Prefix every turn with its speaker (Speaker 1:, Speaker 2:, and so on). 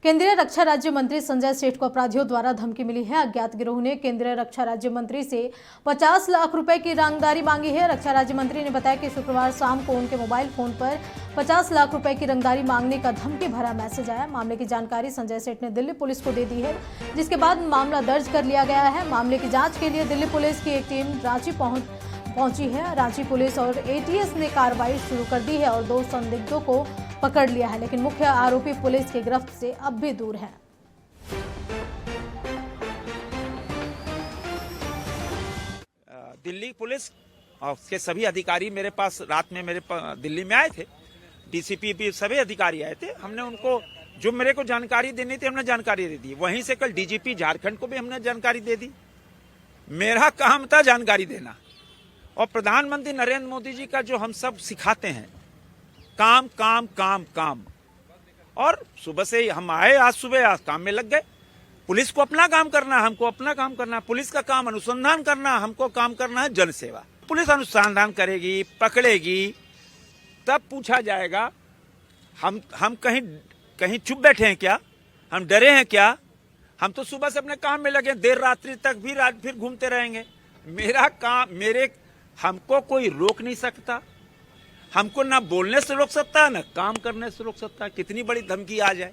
Speaker 1: केंद्रीय रक्षा राज्य मंत्री संजय सेठ को अपराधियों द्वारा धमकी मिली है। अज्ञात गिरोह ने केंद्रीय रक्षा राज्य मंत्री से 50 लाख रुपए की रंगदारी मांगी है। रक्षा राज्य मंत्री ने बताया कि शुक्रवार शाम को उनके मोबाइल फोन पर 50 लाख रुपए की रंगदारी मांगने का धमकी भरा मैसेज आया। मामले की जानकारी संजय सेठ ने दिल्ली पुलिस को दे दी है, जिसके बाद मामला दर्ज कर लिया गया है। मामले की जाँच के लिए दिल्ली पुलिस की एक टीम रांची पहुंची है। रांची पुलिस और एटीएस ने कार्रवाई शुरू कर दी है और 2 संदिग्धों को पकड़ लिया है, लेकिन मुख्य आरोपी पुलिस की गिरफ्त से अब भी दूर है।
Speaker 2: दिल्ली पुलिस के सभी अधिकारी मेरे पास रात में दिल्ली में आए थे। डीसीपी भी सभी अधिकारी आए थे। हमने उनको जो मेरे को जानकारी देनी थी हमने जानकारी दे दी। वहीं से कल डीजीपी झारखंड को भी हमने जानकारी दे दी। मेरा काम था जानकारी देना, और प्रधानमंत्री नरेंद्र मोदी जी का जो हम सब सिखाते हैं काम काम काम काम, और सुबह से हम आए, आज सुबह काम में लग गए। पुलिस को अपना काम करना है, हमको अपना काम करना है। पुलिस का काम अनुसंधान करना, हमको काम करना है जनसेवा। पुलिस अनुसंधान करेगी, पकड़ेगी, तब पूछा जाएगा हम कहीं चुप बैठे हैं क्या, हम डरे हैं क्या? हम तो सुबह से अपने काम में लगे, देर रात्रि तक भी फिर घूमते रहेंगे। मेरा काम हमको कोई रोक नहीं सकता। हमको ना बोलने से रोक सकता है, ना काम करने से रोक सकता है। कितनी बड़ी धमकी आ जाए।